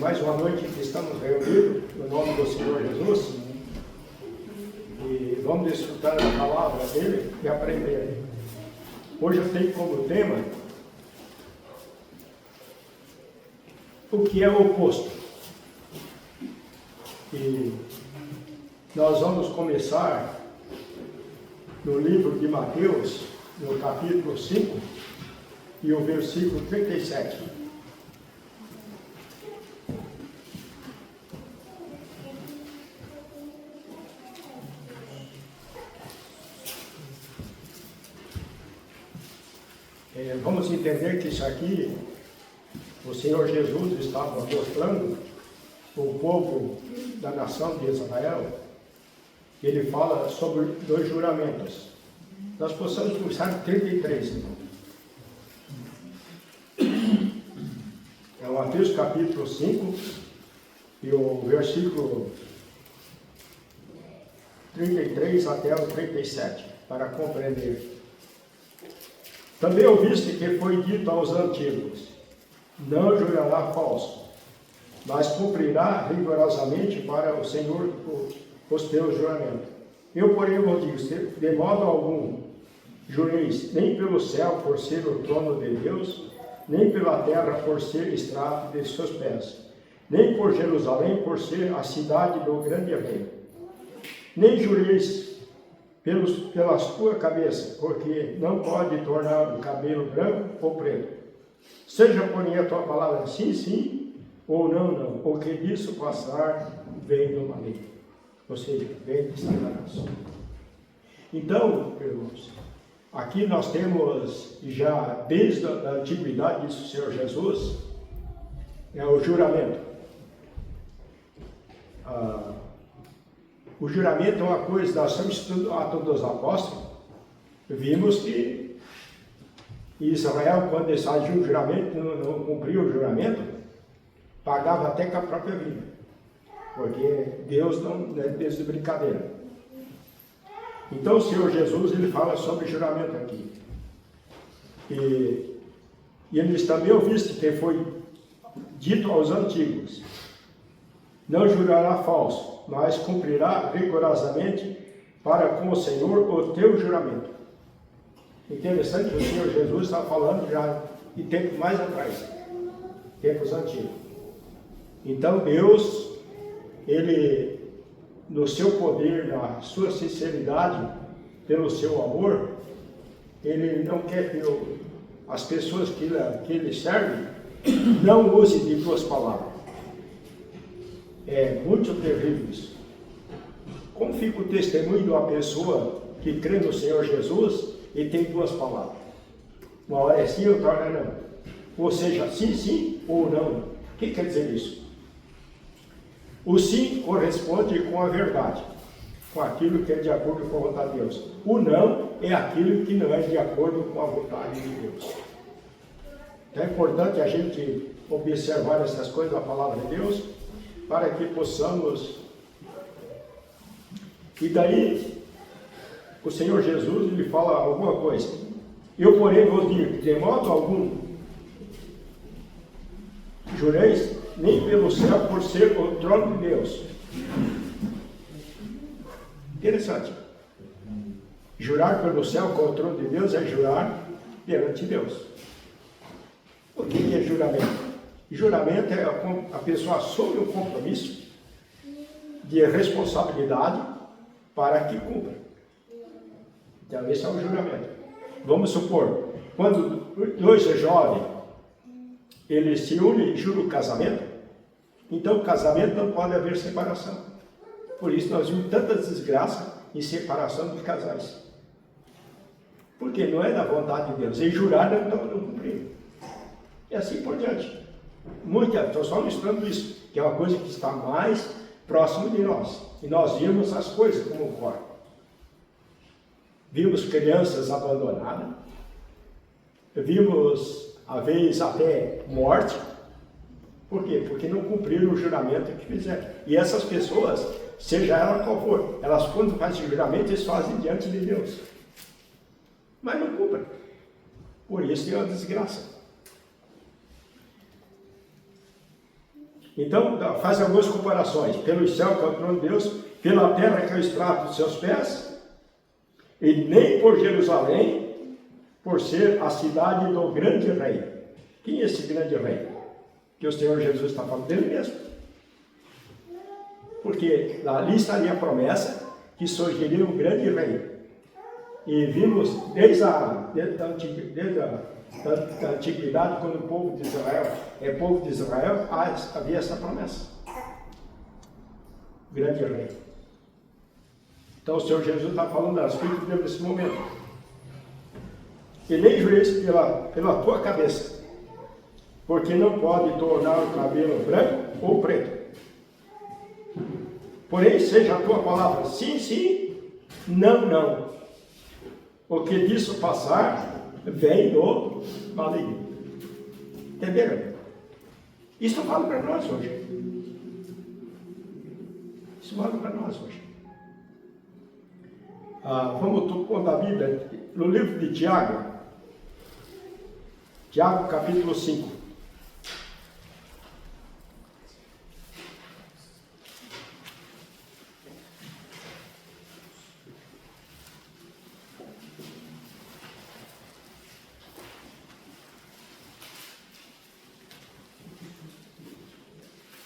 mais uma noite que estamos reunidos no nome do Senhor Jesus e vamos desfrutar da palavra dele e aprender. Hoje eu tenho como tema o que é o oposto. E nós vamos começar no livro de Mateus, no capítulo 5 e o versículo 37. Vamos entender que isso aqui, o Senhor Jesus estava mostrando o povo da nação de Israel. Ele fala sobre dois juramentos. Nós possamos começar em 33. É Mateus capítulo 5 e o versículo 33 até o 37, para compreender. Também ouviste que foi dito aos antigos: não jurará falso, mas cumprirá rigorosamente para o Senhor os teus juramentos. Eu, porém, vos digo, de modo algum jureis, nem pelo céu por ser o trono de Deus, nem pela terra por ser estrado de seus pés, nem por Jerusalém por ser a cidade do grande rei. Nem jureis pela tua cabeça, porque não pode tornar o cabelo branco ou preto. Seja, porém, a tua palavra sim, sim, ou não, não, porque disso passar vem do maligno. Ou seja, vem de Satanás. Então, irmãos, aqui nós temos já desde a antiguidade do Senhor Jesus, é o juramento. O juramento é uma coisa, nós estamos estudando Atos dos Apóstolos, vimos que Israel, quando saiu o juramento, não cumpriu o juramento, pagava até com a própria vida, porque Deus não é Deus de brincadeira. Então o Senhor Jesus, ele fala sobre juramento aqui. E eles também ouviste que foi dito aos antigos: não jurará falso, mas cumprirá rigorosamente para com o Senhor o teu juramento. Interessante que o Senhor Jesus está falando já de tempo mais atrás, tempos antigos. Então Deus, ele, no seu poder, na sua sinceridade, pelo seu amor, ele não quer que as pessoas que ele serve não usem de duas palavras. É muito terrível isso. Como fica o testemunho de uma pessoa que crê no Senhor Jesus e tem duas palavras? Uma hora é sim, outra hora é não. Ou seja, sim, sim ou não. O que quer dizer isso? O sim corresponde com a verdade, com aquilo que é de acordo com a vontade de Deus. O não é aquilo que não é de acordo com a vontade de Deus. Então é importante a gente observar essas coisas da palavra de Deus, para que possamos. E daí, o Senhor Jesus, ele fala alguma coisa. Eu, porém, vos digo, de modo algum jureis, nem pelo céu por ser o trono de Deus. Interessante. Jurar pelo céu com o trono de Deus é jurar perante Deus. O que é juramento? Juramento é a pessoa assume um compromisso de responsabilidade para que cumpra. Então, esse é o juramento. Vamos supor, quando dois jovens, eles se unem e juram o casamento, então o casamento não pode haver separação. Por isso nós vimos tanta desgraça em separação de casais. Porque não é da vontade de Deus. E jurar não cumprir. E assim por diante. Estou só mostrando isso, que é uma coisa que está mais próximo de nós. E nós vimos as coisas como ocorrem. Vimos crianças abandonadas, vimos, às vezes, até morte. Por quê? Porque não cumpriram o juramento que fizeram. E essas pessoas, seja ela qual for, elas quando fazem juramento, eles fazem diante de Deus. Mas não cumprem. Por isso é uma desgraça. Então, faz algumas comparações. Pelo céu, que é o trono de Deus, pela terra, que é o estrado dos seus pés, e nem por Jerusalém, por ser a cidade do grande rei. Quem é esse grande rei? Que o Senhor Jesus está falando dele mesmo. Porque ali estaria a promessa que surgiria um grande rei. E vimos desde a antiguidade, quando o povo de Israel é povo de Israel, havia essa promessa. Grande rei. Então o Senhor Jesus está falando das coisas dele nesse momento. E nem juízo pela tua cabeça, porque não pode tornar o cabelo branco ou preto. Porém, seja a tua palavra sim, sim, não, não. O que disso passar vem do maligno. Entenderam? Isso vale para nós hoje. Isso vale para nós hoje. Vamos contar a Bíblia no livro de Tiago. Tiago, capítulo 5.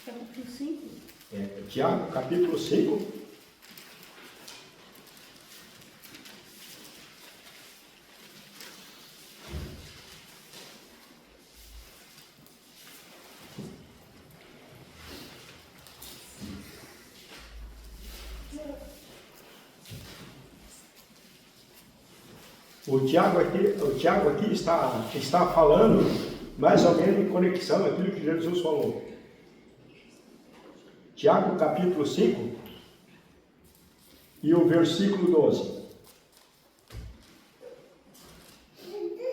Capítulo 5? Tiago, capítulo 5. O Tiago aqui está falando mais ou menos em conexão com aquilo que Jesus falou. Tiago capítulo 5 e o versículo 12.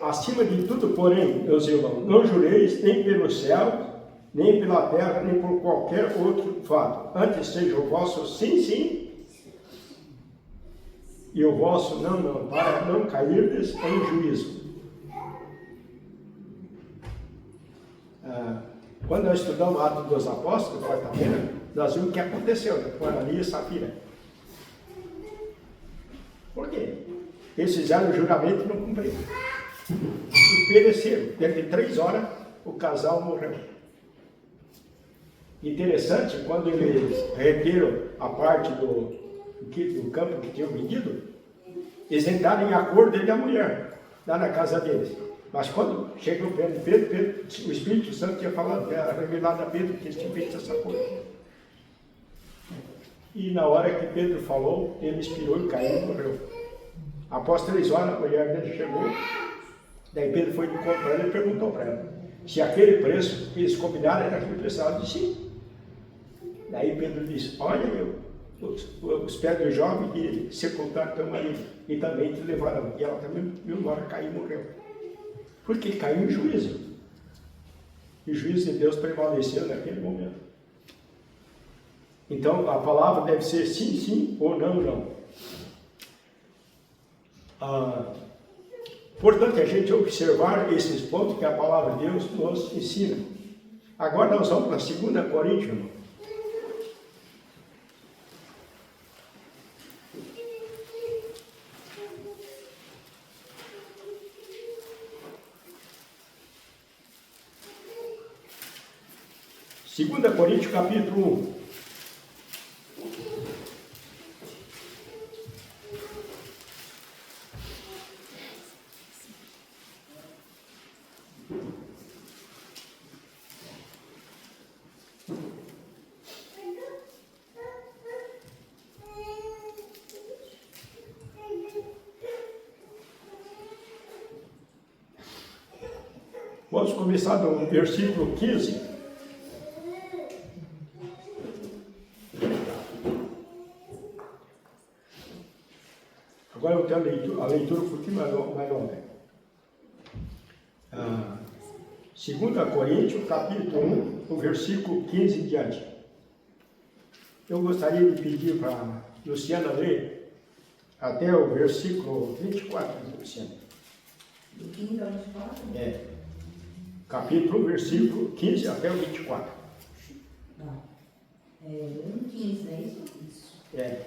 Acima de tudo, porém, meus irmãos, não jureis nem pelo céu, nem pela terra, nem por qualquer outro fato. Antes seja o vosso sim, sim, e o vosso não, não, para não cairdes em juízo. Quando nós estudamos o Atos dos Apóstolos, quarta-feira, nós vimos o que aconteceu com Ananias e Safira. Por quê? Eles fizeram o juramento e não cumpriram. E pereceram. Dentro de 3 horas, o casal morreu. Interessante, quando eles reteram a parte do campo que tinham vendido, eles entraram em acordo ele e a mulher, lá na casa deles. Mas quando chegou perto de Pedro, o Espírito Santo tinha falado, revelado a Pedro que eles tinham feito essa coisa. E na hora que Pedro falou, ele expirou e caiu e morreu. Após 3 horas, a mulher dele chegou, daí Pedro foi de encontro para ela e perguntou para ela se aquele preço que eles combinaram era aquele preço. Ela disse sim. Daí Pedro disse, olha, os pés do jovem que sepultaram teu marido e também te levaram. E ela também, uma hora caiu e morreu. Porque caiu em juízo. E o juízo de Deus prevaleceu naquele momento. Então a palavra deve ser sim, sim ou não, não. Portanto, a gente observar esses pontos que a palavra de Deus nos ensina. Agora nós vamos para 2 Coríntios. 2 Coríntios, capítulo 1. Vamos começar do versículo 15. Agora eu tenho a leitura um pouquinho mais longa. 2 Coríntios, capítulo 1, o versículo 15 em diante. Eu gostaria de pedir para a Luciana ler até o versículo 24, Luciana. Do 15 ao 24? Capítulo 1, versículo 15 até o 24. no 15, não é isso? É.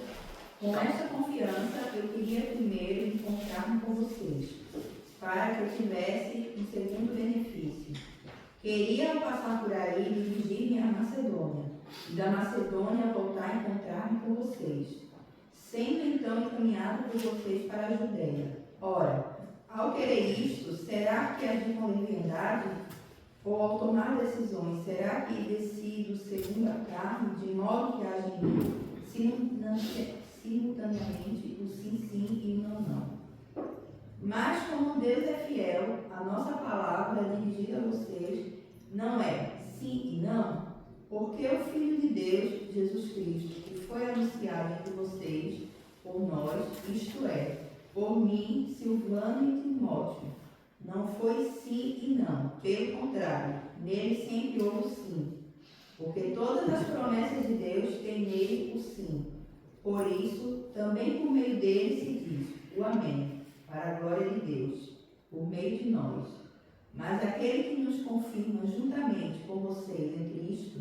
Com esta confiança, eu queria primeiro encontrar-me com vocês, para que eu tivesse um segundo benefício. Queria, ao passar por aí, dirigir-me à Macedônia, e da Macedônia voltar a encontrar-me com vocês, sendo então encaminhado por vocês para a Judéia. Ora, ao querer isto, será que agi com leviandade? Ou ao tomar decisões, será que decido segundo a carne, de modo que haja em mim simultaneamente o sim, sim e o não, não? Mas como Deus é fiel, a nossa palavra dirigida a vocês não é sim e não, porque o Filho de Deus, Jesus Cristo, que foi anunciado entre vocês, por nós, isto é, por mim, Silvano e Timóteo, não foi sim e não, pelo contrário, nele sempre houve o sim, porque todas as promessas de Deus têm nele o sim. Por isso, também por meio dele se diz o amém, para a glória de Deus, por meio de nós. Mas aquele que nos confirma juntamente com vocês em Cristo,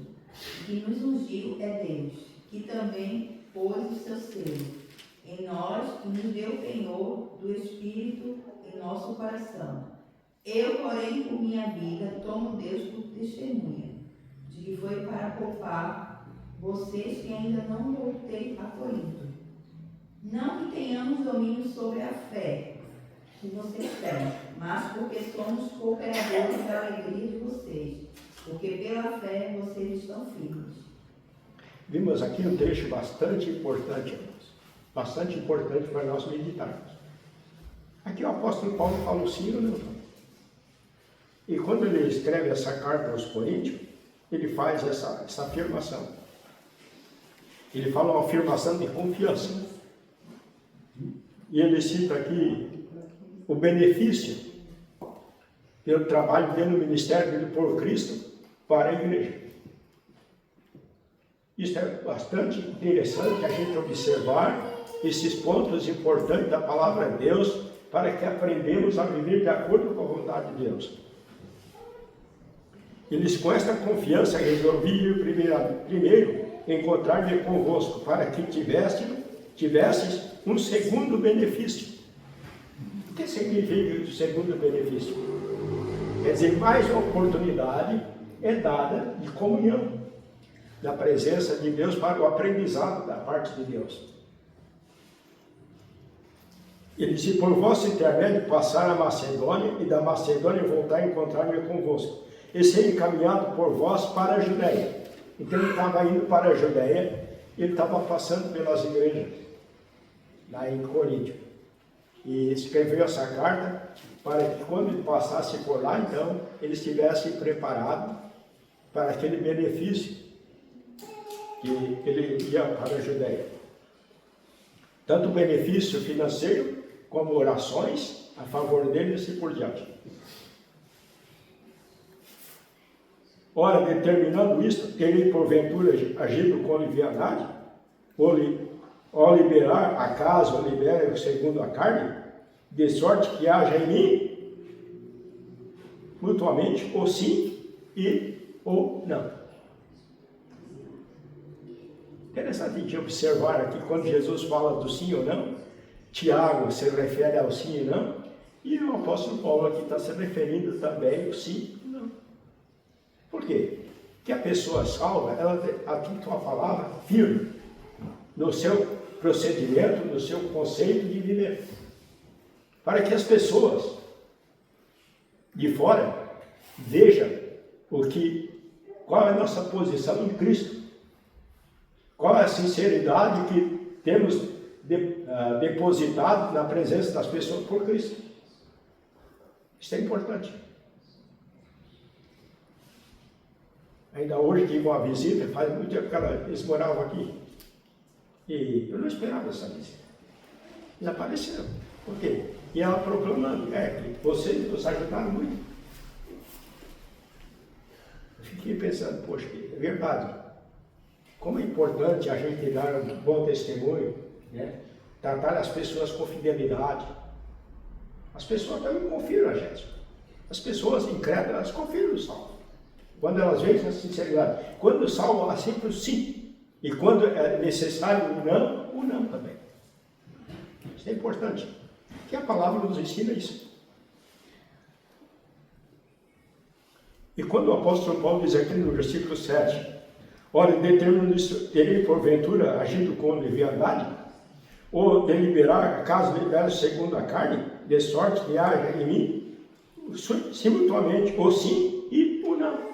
que nos ungiu é Deus, que também pôs o seu selo em nós e nos deu o penhor do Espírito em nosso coração. Eu, porém, por minha vida, tomo Deus por testemunha, de que foi para poupar vocês que ainda não voltei a Corinto. Não que tenhamos domínio sobre a fé que vocês têm, mas porque somos cooperadores da alegria de vocês, porque pela fé vocês estão firmes. Vimos aqui um trecho bastante importante, bastante importante para nós meditarmos. Aqui o apóstolo Paulo fala o sim ou não. E quando ele escreve essa carta aos Coríntios, ele faz essa afirmação. Ele fala uma afirmação de confiança. E ele cita aqui o benefício pelo trabalho dele no ministério dele por Cristo para a igreja. Isso é bastante interessante a gente observar esses pontos importantes da palavra de Deus para que aprendamos a viver de acordo com a vontade de Deus. Eles com esta confiança resolvi ir primeiro encontrar-me convosco para que tivesses um segundo benefício. O que significa o segundo benefício? Quer dizer, mais uma oportunidade é dada de comunhão da presença de Deus para o aprendizado da parte de Deus. Ele disse, por vosso intermédio passar a Macedônia e da Macedônia voltar a encontrar-me convosco e ser encaminhado por vós para a Judéia. Então ele estava indo para a Judéia, ele estava passando pelas igrejas lá em Corinto e escreveu essa carta para que quando ele passasse por lá, então ele estivesse preparado para aquele benefício que ele ia para a Judéia. Tanto benefício financeiro como orações a favor dele e assim por diante. Ora, determinando isto, terei porventura agido com leviandade? Ou liberar, acaso libera segundo a carne, de sorte que haja em mim, mutuamente, ou sim e ou não. Interessante de observar aqui, quando Jesus fala do sim ou não, Tiago se refere ao sim e não, e o apóstolo Paulo aqui está se referindo também ao sim e não. Por quê? Porque a pessoa salva, ela tem uma palavra firme no seu procedimento, no seu conceito de viver. Para que as pessoas de fora vejam qual é a nossa posição em Cristo. Qual é a sinceridade que temos depositado na presença das pessoas por Cristo. Isso é importante. Ainda hoje tive uma visita, faz muito tempo que eles moravam aqui. E eu não esperava essa visita. Eles apareceram. Por quê? E ela proclamando, que vocês nos ajudaram muito. Eu fiquei pensando, poxa, é verdade. Como é importante a gente dar um bom testemunho, né? Tratar as pessoas com fidelidade. As pessoas também confiam a gente. As pessoas incrédulas, elas confiam no salvo. Quando elas veem essa sinceridade. Quando o salvo, ela sempre o sim. E quando é necessário o não também. Isso é importante. Que a palavra nos ensina isso. E quando o apóstolo Paulo diz aqui no versículo 7, ora, determino-se terei porventura agido com leviandade, ou deliberar, caso libere segundo a carne, de sorte que haja em mim, simultaneamente, ou sim e o não.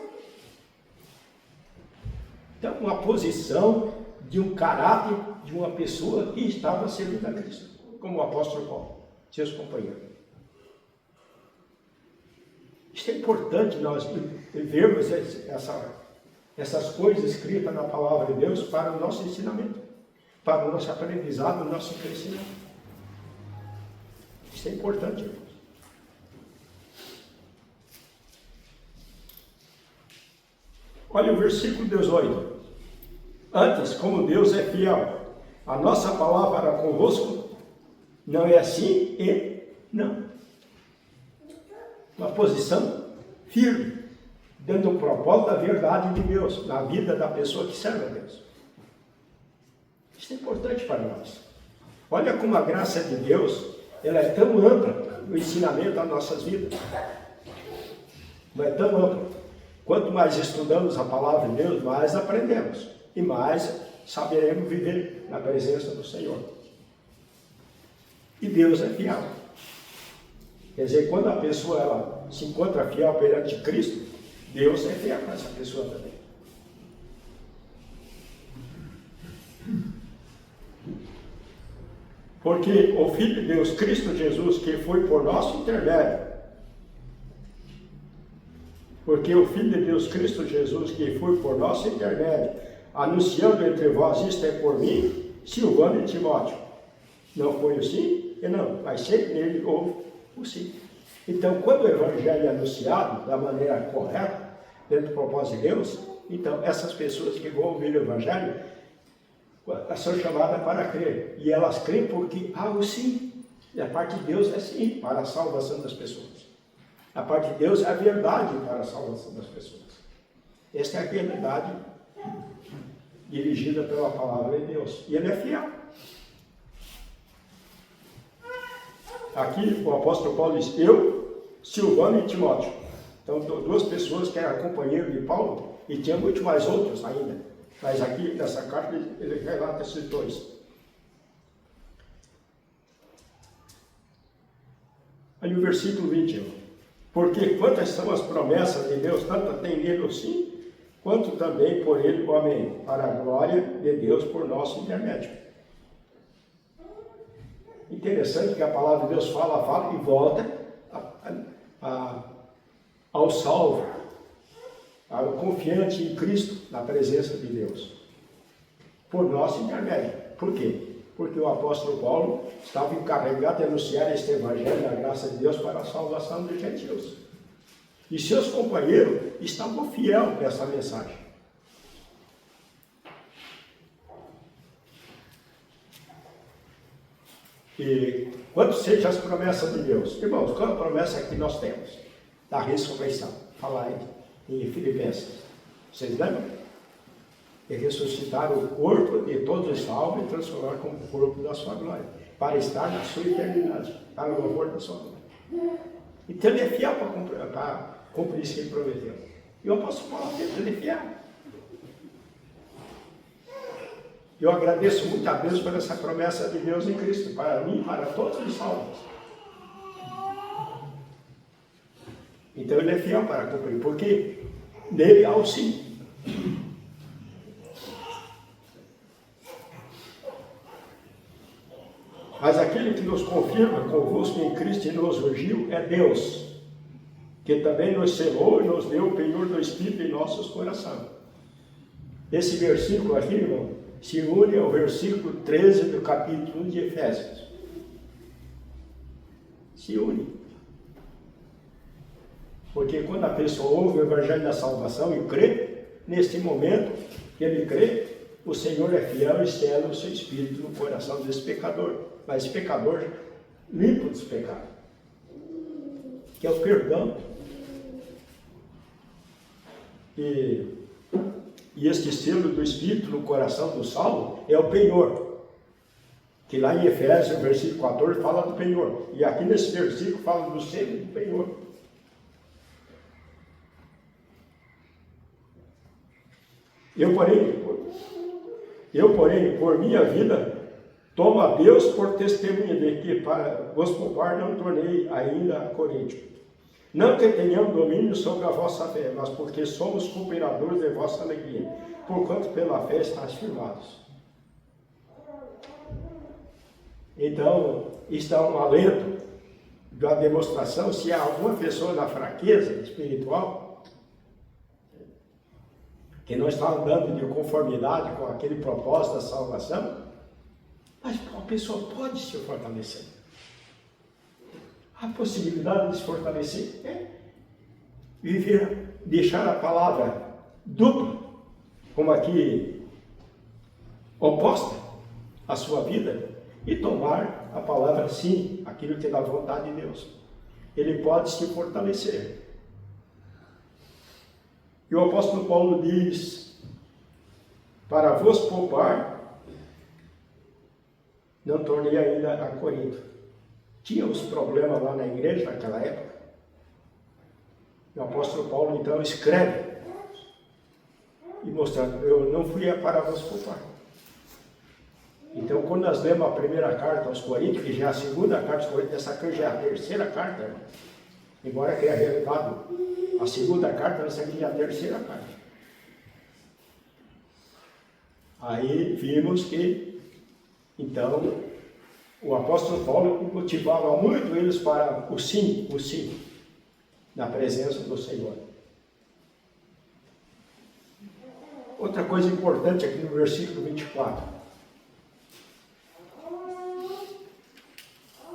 Então, uma posição de um caráter de uma pessoa que estava servindo a Cristo, como o apóstolo Paulo, seus companheiros. Isso é importante nós vermos essas coisas escritas na palavra de Deus para o nosso ensinamento, para o nosso aprendizado, o nosso crescimento. Isso é importante, irmãos. Olha o versículo 18. Antes, como Deus é fiel, a nossa palavra para convosco não é assim e não. Uma posição firme, dentro do propósito da verdade de Deus, na vida da pessoa que serve a Deus. Isso é importante para nós. Olha como a graça de Deus, ela é tão ampla no ensinamento das nossas vidas. Não é tão ampla. Quanto mais estudamos a palavra de Deus, mais aprendemos. E mais saberemos viver na presença do Senhor. E Deus é fiel. Quer dizer, quando a pessoa ela se encontra fiel perante Cristo, Deus é fiel para essa pessoa também. Porque o Filho de Deus, Cristo Jesus, que foi por nosso intermédio, porque o Filho de Deus, Cristo Jesus, que foi por nosso intermédio, anunciando entre vós, isto é por mim, Silvano e Timóteo. Não foi o sim e não, mas sempre nele houve o sim. Então, quando o Evangelho é anunciado da maneira correta, dentro do propósito de Deus, então essas pessoas que vão ouvir o Evangelho são chamadas para crer. E elas creem porque há o sim. E a parte de Deus é sim, para a salvação das pessoas. A parte de Deus é a verdade para a salvação das pessoas. Esta é a verdade dirigida pela palavra de Deus. E ele é fiel. Aqui o apóstolo Paulo diz, eu, Silvano e Timóteo. Então, duas pessoas que eram companheiros de Paulo, e tinha muito mais outros ainda. Mas aqui, nessa carta, ele relata esses dois. Aí o versículo 21. Porque quantas são as promessas de Deus, tanto tem nele o sim, quanto também por ele o amém, para a glória de Deus por nosso intermédio. Interessante que a palavra de Deus fala e volta ao salvo, ao confiante em Cristo, na presença de Deus, por nosso intermédio. Por quê? Porque o apóstolo Paulo estava encarregado de anunciar este evangelho da graça de Deus para a salvação dos gentios. E seus companheiros estavam fiéis nessa mensagem. E quanto seja as promessas de Deus? Irmãos, qual é a promessa que nós temos? Da ressurreição. Fala aí em Filipenses. Vocês lembram? E ressuscitar o corpo de todos os salvos e transformar como o corpo da sua glória, para estar na sua eternidade, para o louvor da sua glória. Então ele é fiel para cumprir isso que ele prometeu. E o apóstolo Paulo, ele é fiel. Eu agradeço muito a Deus por essa promessa de Deus em Cristo, para mim e para todos os salvos. Então ele é fiel para cumprir, porque nele há o sim. Mas aquele que nos confirma convosco em Cristo e nos ungiu é Deus, que também nos selou e nos deu o penhor do Espírito em nossos corações. Esse versículo aqui, irmão, se une ao versículo 13 do capítulo 1 de Efésios. Se une. Porque quando a pessoa ouve o Evangelho da Salvação e crê, neste momento que ele crê, o Senhor é fiel e sela o seu Espírito no coração desse pecador. Mas esse pecador limpo dos pecados, que é o perdão. E E este selo do Espírito no coração do salvo é o penhor. Que lá em Efésios, versículo 14, fala do penhor. E aqui nesse versículo fala do selo do penhor. Eu, porém, por minha vida, tomo a Deus por testemunha de que, para vos poupar, não tornei ainda a Coríntio. Não que tenhamos domínio sobre a vossa fé, mas porque somos cooperadores de vossa alegria, porquanto pela fé estáis firmados. Então, isto é um alento da demonstração, se há alguma pessoa na fraqueza espiritual, que não está andando de conformidade com aquele propósito da salvação, mas a pessoa pode se fortalecer. A possibilidade de se fortalecer é viver, deixar a palavra dupla, como aqui, oposta à sua vida, e tomar a palavra sim, aquilo que é da vontade de Deus. Ele pode se fortalecer. E o apóstolo Paulo diz, para vos poupar, não tornei ainda a Corinto. Tinha os problemas lá na igreja naquela época. E o apóstolo Paulo então escreve, e mostrando, eu não fui para vos poupar. Então, quando nós lemos a primeira carta aos Coríntios, que já é a segunda carta aos Coríntios, essa aqui já é a terceira carta, irmão. Embora tenha revelado a segunda carta, essa aqui já é a terceira carta. Aí vimos que, então, o apóstolo Paulo motivava muito eles para o sim, na presença do Senhor. Outra coisa importante aqui no versículo 24.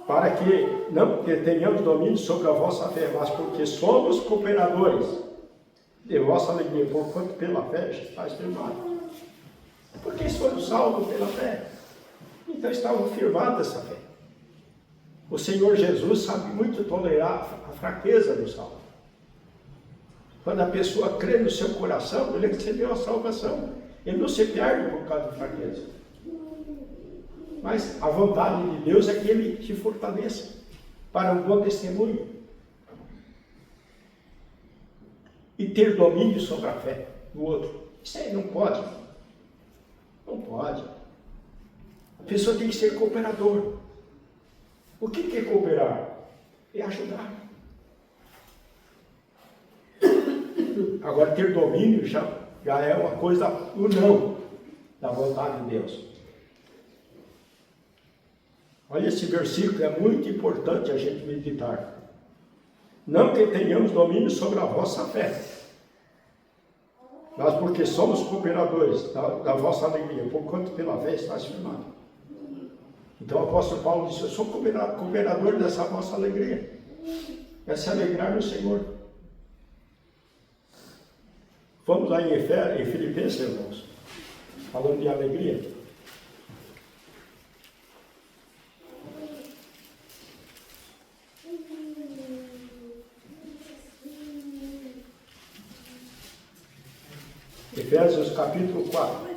Para que não tenhamos domínio sobre a vossa fé, mas porque somos cooperadores de vossa alegria, porquanto pela fé estáis firmados. Porque somos salvos pela fé. Então estavam firmados essa fé. O Senhor Jesus sabe muito tolerar a fraqueza do salvo. Quando a pessoa crê no seu coração, ele recebeu a salvação. Ele não se perde por causa de fraqueza. Mas a vontade de Deus é que ele se fortaleça para um bom testemunho. E ter domínio sobre a fé do outro. Isso aí não pode. Não pode. A pessoa tem que ser cooperador. O que é cooperar? É ajudar. Agora, ter domínio já é uma coisa do não, da vontade de Deus. Olha, esse versículo é muito importante a gente meditar. Não que tenhamos domínio sobre a vossa fé, mas porque somos cooperadores da vossa alegria, porquanto pela fé estáis firmados. Então o apóstolo Paulo disse, eu sou cooperador dessa vossa alegria. É se alegrar no Senhor. Vamos lá em Filipenses, irmãos, falando de alegria. Efésios capítulo 4.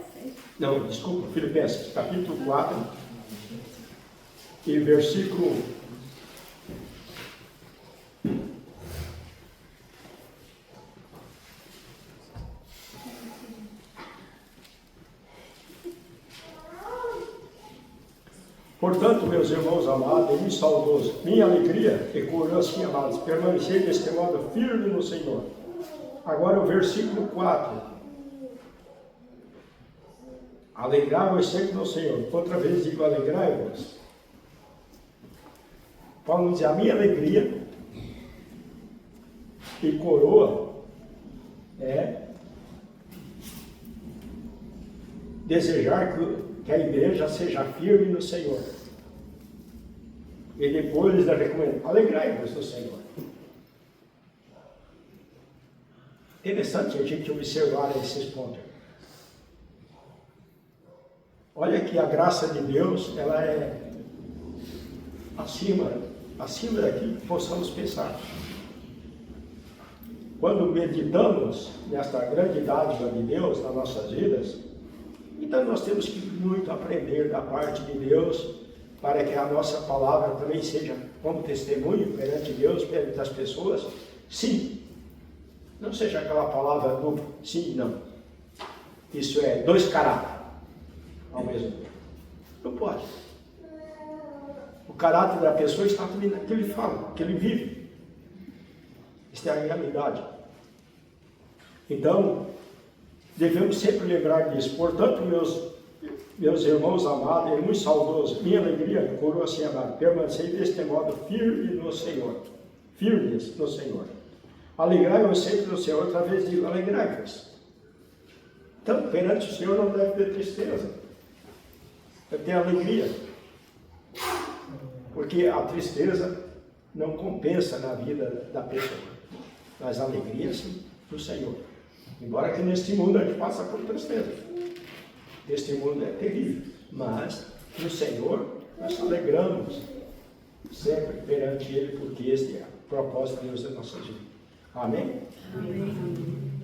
Não, desculpa, Filipenses capítulo 4 e versículo 'Portanto, meus irmãos amados, e saudosos, minha alegria e coroas amados, permanecer deste modo firme no Senhor. Agora o versículo 4. Alegrai-vos sempre no Senhor. Outra vez digo, alegrai-vos. Paulo diz, a minha alegria e coroa é desejar que a igreja seja firme no Senhor. E depois ele recomenda, alegrai-vos no Senhor. Interessante a gente observar esses pontos. Olha que a graça de Deus, ela é acima daquilo que possamos pensar. quando meditamos nesta grande dádiva de Deus nas nossas vidas, então nós temos que muito aprender da parte de Deus, para que a nossa palavra também seja como testemunho perante Deus, perante as pessoas, sim. Não seja aquela palavra do sim e não. Isso é dois caráteres ao mesmo tempo. Não pode. O caráter da pessoa está também naquilo que ele fala, que ele vive. Isso é a realidade. Então, devemos sempre lembrar disso. Portanto, meus irmãos amados, é muito saudoso, minha alegria, coroa assim amado, permanecei deste modo firme no Senhor. Firmes no Senhor. Alegrai-vos sempre no Senhor, outra vez digo, alegrai-vos. Então, perante o Senhor não deve ter tristeza. Deve ter alegria. Porque a tristeza não compensa na vida da pessoa. Mas a alegria, sim, do Senhor. Embora que neste mundo a gente passa por tristeza. Este mundo é terrível. Mas no Senhor nós alegramos sempre perante Ele, porque este é o propósito de Deus da nossa vida. Amém? Amém.